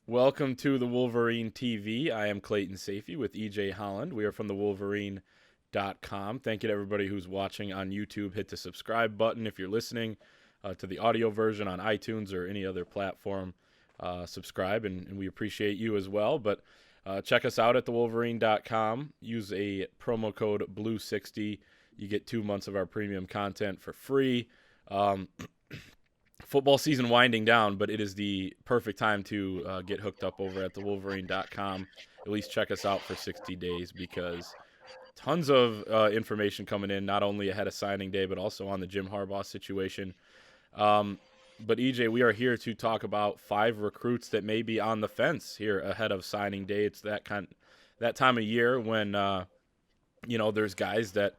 Welcome to the Wolverine TV. I am Clayton Sayfie with Holland. We are from the Wolverine.com. Thank you to everybody who's watching on YouTube. Hit the subscribe button if you're listening to the audio version on iTunes or any other platform. Subscribe, and we appreciate you as well. But check us out at the Wolverine.com. Use a promo code BLUE60. You get 2 months of our premium content for free. Football season winding down, but it is the perfect time to get hooked up over at thewolverine.com. At least check us out for 60 days because tons of information coming in, not only ahead of signing day, but also on the Jim Harbaugh situation. But EJ, we are here to talk about 5 recruits that may be on the fence here ahead of signing day. It's that time of year when there's guys that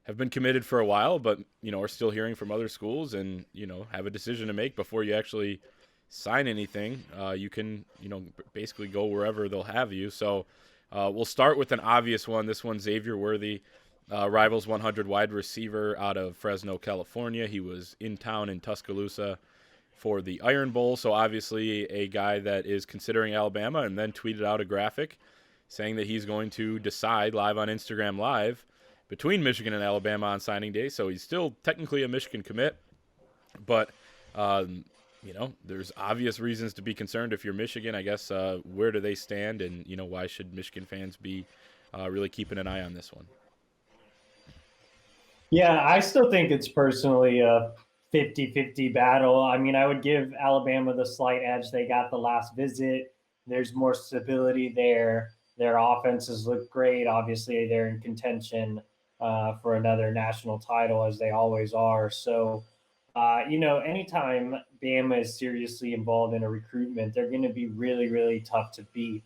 have been committed for a while, but, are still hearing from other schools and, have a decision to make before you actually sign anything. You can, basically go wherever they'll have you. So we'll start with an obvious one. This one, Xavier Worthy, Rivals 100 wide receiver out of Fresno, California. He was in town in Tuscaloosa for the Iron Bowl. So obviously a guy that is considering Alabama, and then tweeted out a graphic saying that he's going to decide live on Instagram Live between Michigan and Alabama on signing day. So he's still technically a Michigan commit, but, there's obvious reasons to be concerned if you're Michigan. I guess where do they stand, and, why should Michigan fans be really keeping an eye on this one? Yeah, I still think it's personally a 50-50 battle. I mean, I would give Alabama the slight edge. They got the last visit. There's more stability there. Their offenses look great. Obviously, they're in contention for another national title, as they always are. So, anytime Bama is seriously involved in a recruitment, they're going to be really, really tough to beat.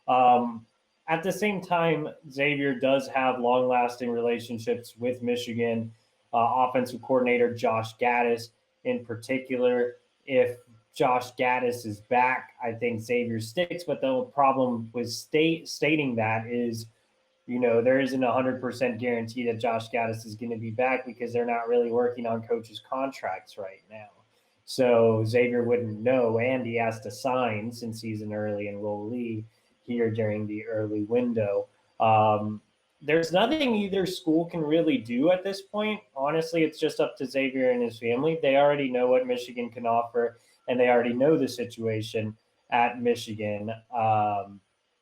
At the same time, Xavier does have long-lasting relationships with Michigan. Offensive coordinator Josh Gaddis, in particular. If Josh Gaddis is back, I think Xavier sticks. But the problem with stating that is, there isn't a 100% guarantee that Josh Gaddis is going to be back because they're not really working on coaches' contracts right now. So Xavier wouldn't know, and he has to sign since he's an early enrollee here during the early window. There's nothing either school can really do at this point. Honestly, it's just up to Xavier and his family. They already know what Michigan can offer, and they already know the situation at Michigan.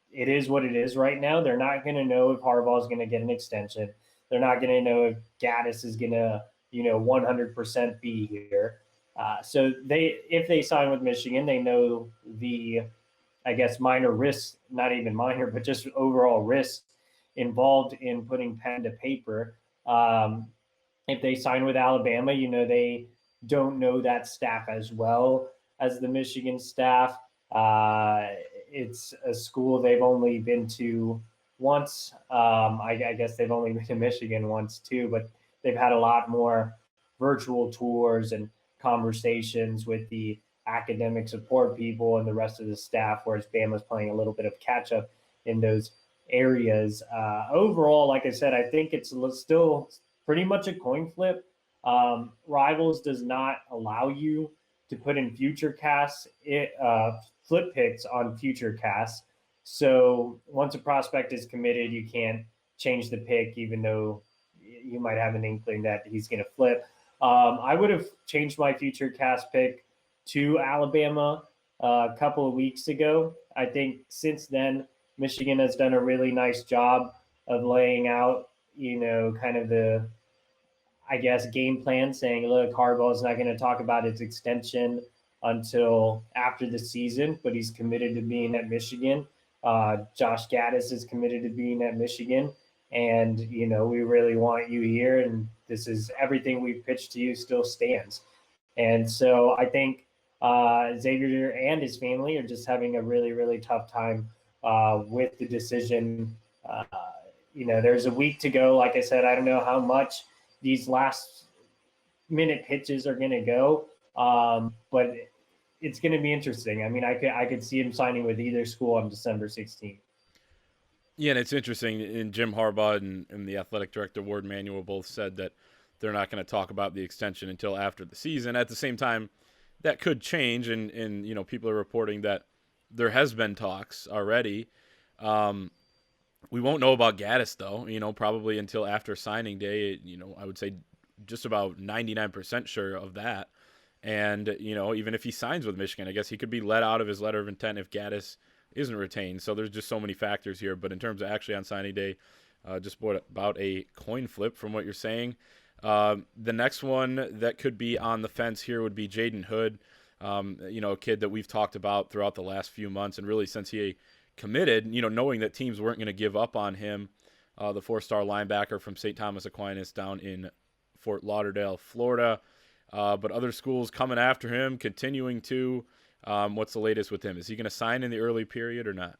It is what it is right now. They're not going to know if Harbaugh is going to get an extension. They're not going to know if Gaddis is going to, 100% be here. So if they sign with Michigan, they know the, I guess, minor risks, not even minor, but just overall risks involved in putting pen to paper. If they sign with Alabama, they don't know that staff as well as the Michigan staff. It's a school they've only been to once. I guess they've only been to Michigan once too, but they've had a lot more virtual tours and conversations with the academic support people and the rest of the staff, whereas Bama's playing a little bit of catch up in those areas. Overall, like I said, I think it's still pretty much a coin flip. Rivals does not allow you to put in future casts, flip picks on future casts. So once a prospect is committed, you can't change the pick, even though you might have an inkling that he's going to flip. I would have changed my future cast pick to Alabama a couple of weeks ago. I think since then, Michigan has done a really nice job of laying out, kind of the, I guess, game plan, saying, look, Harbaugh is not going to talk about its extension until after the season, but he's committed to being at Michigan. Josh Gaddis is committed to being at Michigan. And, we really want you here. And this is everything we've pitched to you still stands. And so I think Xavier and his family are just having a really, really tough time with the decision. There's a week to go. Like I said, I don't know how much these last minute pitches are going to go, but it's going to be interesting. I mean, I could see him signing with either school on December 16th. Yeah, and it's interesting. And Jim Harbaugh and the athletic director, Ward Manuel, both said that they're not going to talk about the extension until after the season. At the same time, that could change, and people are reporting that there has been talks already. Um, we won't know about Gaddis though. Probably until after signing day. I would say just about 99% sure of that. And even if he signs with Michigan, I guess he could be let out of his letter of intent if Gaddis isn't retained. So there's just so many factors here. But in terms of actually on signing day, just about a coin flip from what you're saying. The next one that could be on the fence here would be Jaden Hood. A kid that we've talked about throughout the last few months, and really since he committed, knowing that teams weren't going to give up on him, the 4-star linebacker from St. Thomas Aquinas down in Fort Lauderdale, Florida. But other schools coming after him, continuing to. What's the latest with him? Is he going to sign in the early period or not?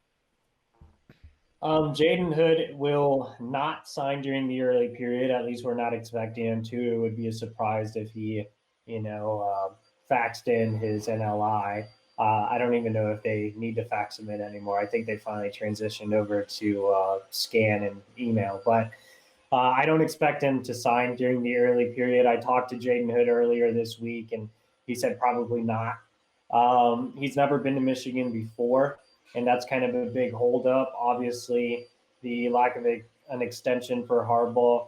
Jaden Hood will not sign during the early period. At least we're not expecting him to. It would be a surprise if he, faxed in his NLI. I don't even know if they need to fax him in anymore. I think they finally transitioned over to scan and email. But I don't expect him to sign during the early period. I talked to Jaden Hood earlier this week, and he said probably not. He's never been to Michigan before, and that's kind of a big holdup. Obviously, the lack of an extension for Harbaugh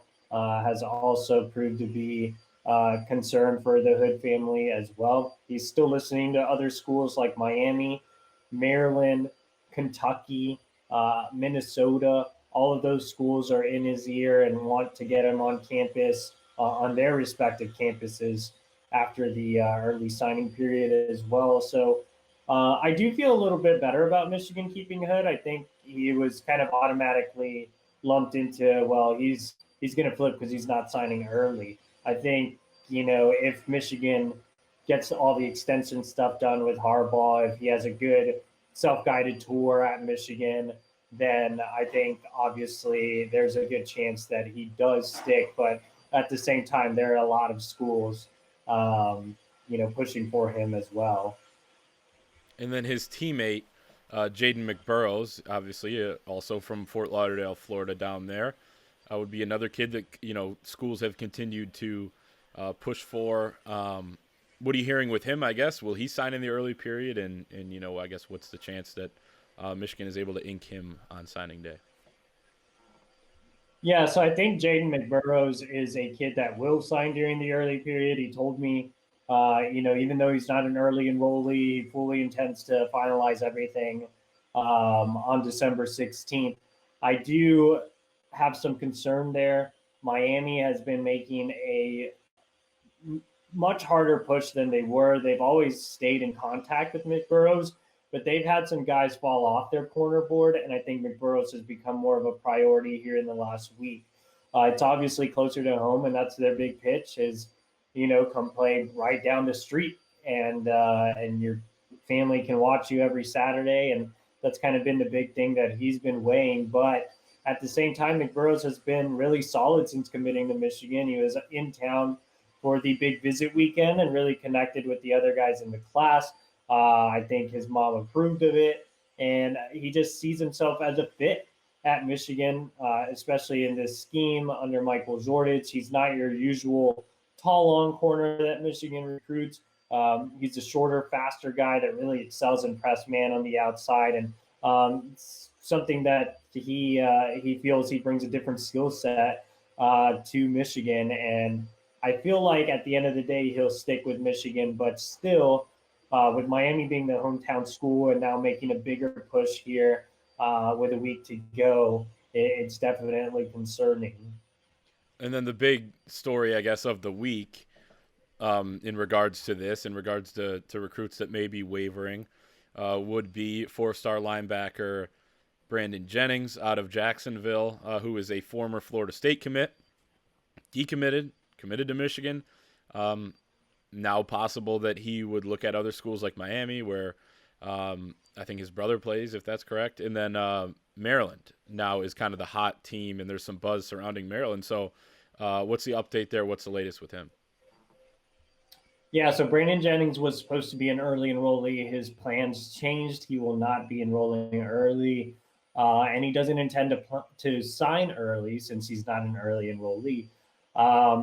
has also proved to be concern for the Hood family as well. He's still listening to other schools like Miami, Maryland, Kentucky, Minnesota. All of those schools are in his ear and want to get him on campus on their respective campuses after the early signing period as well. So I do feel a little bit better about Michigan keeping Hood. I think he was kind of automatically lumped into, well, he's going to flip because he's not signing early. I think, if Michigan gets all the extension stuff done with Harbaugh, if he has a good self-guided tour at Michigan, then I think obviously there's a good chance that he does stick. But at the same time, there are a lot of schools, pushing for him as well. And then his teammate, Jaden Burrows, obviously also from Fort Lauderdale, Florida, down there, would be another kid that schools have continued to push for. What are you hearing with him? I guess will he sign in the early period? And I guess what's the chance that Michigan is able to ink him on signing day? Yeah, so I think Jaden Burrows is a kid that will sign during the early period. He told me, even though he's not an early enrollee, he fully intends to finalize everything on December 16th. I do have some concern there. Miami has been making a much harder push than they were. They've always stayed in contact with McBurrows, but they've had some guys fall off their corner board, and I think McBurrows has become more of a priority here in the last week. It's obviously closer to home, and that's their big pitch is, come play right down the street, and your family can watch you every Saturday, and that's kind of been the big thing that he's been weighing. But at the same time, McBurrows has been really solid since committing to Michigan. He was in town for the big visit weekend and really connected with the other guys in the class. I think his mom approved of it, and he just sees himself as a fit at Michigan, especially in this scheme under Michael Zordich. He's not your usual tall, long corner that Michigan recruits. He's a shorter, faster guy that really excels in press man on the outside, and something that he feels he brings a different skill set to Michigan. And I feel like at the end of the day, he'll stick with Michigan, but still, with Miami being the hometown school and now making a bigger push here with a week to go, it's definitely concerning. And then the big story, I guess, of the week in regards to this, in regards to recruits that may be wavering, would be 4-star linebacker Brandon Jennings out of Jacksonville, who is a former Florida State commit, decommitted, committed to Michigan. Now possible that he would look at other schools like Miami, where I think his brother plays, if that's correct. And then Maryland now is kind of the hot team, and there's some buzz surrounding Maryland. So what's the update there? What's the latest with him? Yeah, so Brandon Jennings was supposed to be an early enrollee. His plans changed. He will not be enrolling early, and he doesn't intend to sign early since he's not an early enrollee.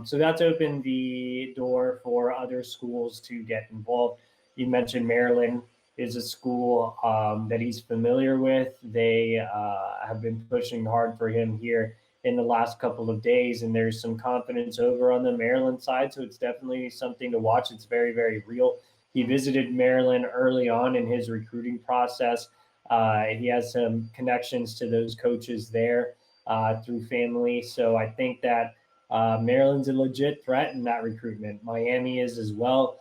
So that's opened the door for other schools to get involved. You mentioned Maryland. is a school that he's familiar with. They have been pushing hard for him here in the last couple of days, and there's some confidence over on the Maryland side. So it's definitely something to watch. It's very, very real. He visited Maryland early on in his recruiting process. He has some connections to those coaches there through family. So I think that Maryland's a legit threat in that recruitment. Miami is as well.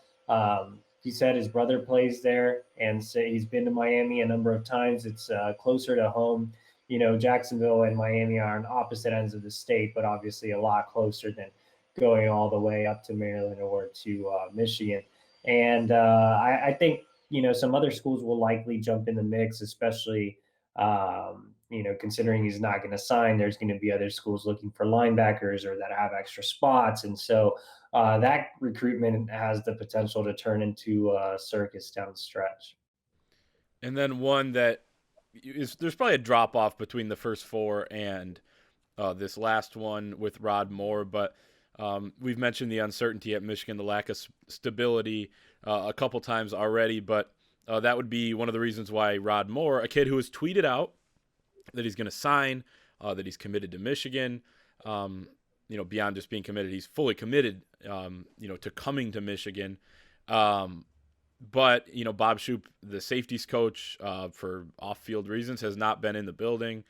He said his brother plays there, and so he's been to Miami a number of times. It's closer to home. You know, Jacksonville and Miami are on opposite ends of the state, but obviously a lot closer than going all the way up to Maryland or to Michigan. And I think, you know, some other schools will likely jump in the mix, especially, you know, considering he's not going to sign. There's going to be other schools looking for linebackers or that have extra spots. And so that recruitment has the potential to turn into a circus down the stretch. And then one that there's probably a drop off between the first four and this last one with Rod Moore, but we've mentioned the uncertainty at Michigan, the lack of stability a couple times already, but that would be one of the reasons why Rod Moore, a kid who has tweeted out that he's going to sign, that he's committed to Michigan, you know, beyond just being committed, he's fully committed, you know, to coming to Michigan. But, you know, Bob Shoop, the safeties coach, for off-field reasons, has not been in the building.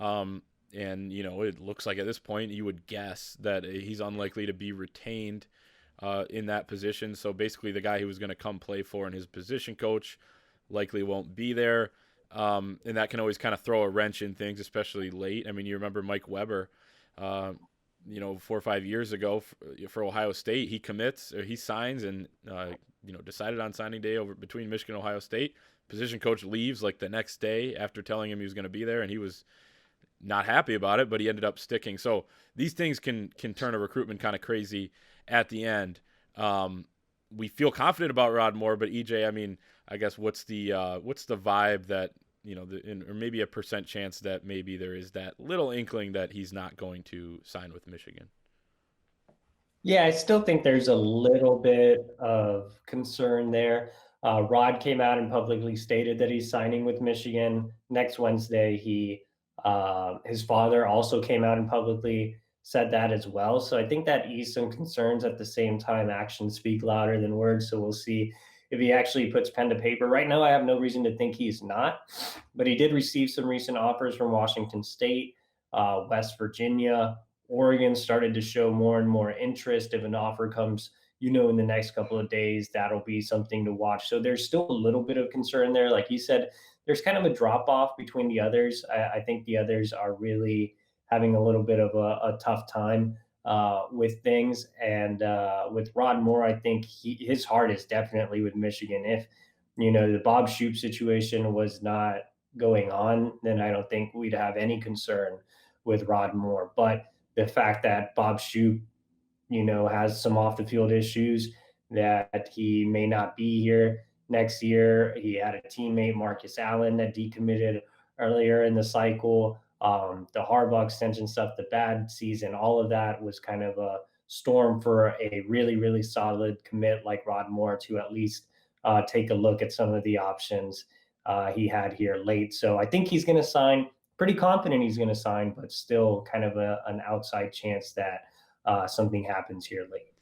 And, you know, it looks like at this point you would guess that he's unlikely to be retained in that position. So basically the guy he was going to come play for and his position coach likely won't be there. And that can always kind of throw a wrench in things, especially late. I mean, you remember Mike Weber, you know, 4 or 5 years ago for Ohio State, he commits or he signs and, you know, decided on signing day over between Michigan and Ohio State. Position coach leaves like the next day after telling him he was going to be there, and he was not happy about it, but he ended up sticking. So these things can turn a recruitment kind of crazy at the end. We feel confident about Rod Moore, but EJ, I mean, I guess what's the vibe that, you know, or maybe a percent chance that maybe there is that little inkling that he's not going to sign with Michigan? Yeah, I still think there's a little bit of concern there. Rod came out and publicly stated that he's signing with Michigan next Wednesday. His father also came out and publicly said that as well. So I think that eased some concerns. At the same time, actions speak louder than words. So we'll see if he actually puts pen to paper. Right now, I have no reason to think he's not, but he did receive some recent offers from Washington State, West Virginia. Oregon started to show more and more interest. If an offer comes, you know, in the next couple of days, that'll be something to watch. So there's still a little bit of concern there. Like you said, there's kind of a drop off between the others. I think the others are really having a little bit of a tough time with things. And with Rod Moore, I think his heart is definitely with Michigan. If, you know, the Bob Shoop situation was not going on, then I don't think we'd have any concern with Rod Moore. But the fact that Bob Shoop, you know, has some off the field issues, that he may not be here next year. He had a teammate, Marcus Allen, that decommitted earlier in the cycle. The Harbaugh extension stuff, the bad season, all of that was kind of a storm for a really, really solid commit like Rod Moore to at least take a look at some of the options he had here late. So I think he's going to sign. Pretty confident he's going to sign, but still kind of an outside chance that something happens here late.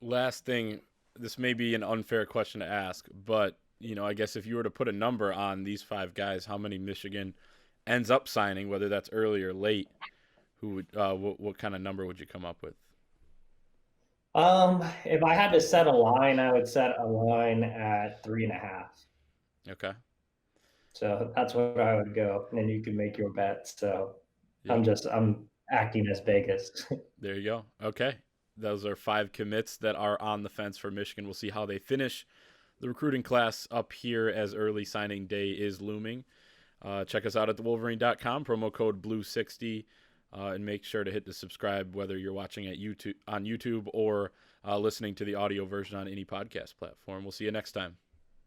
Last thing, this may be an unfair question to ask, but, you know, I guess if you were to put a number on these 5 guys, how many Michigan ends up signing, whether that's early or late, who would what kind of number would you come up with? If I had to set a line, I would set a line at 3.5. Okay. So that's what I would go, and then you can make your bet. So Yep. I'm acting as Vegas. There you go. Okay. Those are 5 commits that are on the fence for Michigan. We'll see how they finish the recruiting class up here as early signing day is looming. Check us out at thewolverine.com, promo code BLUE60, and make sure to hit the subscribe whether you're watching at YouTube or listening to the audio version on any podcast platform. We'll see you next time.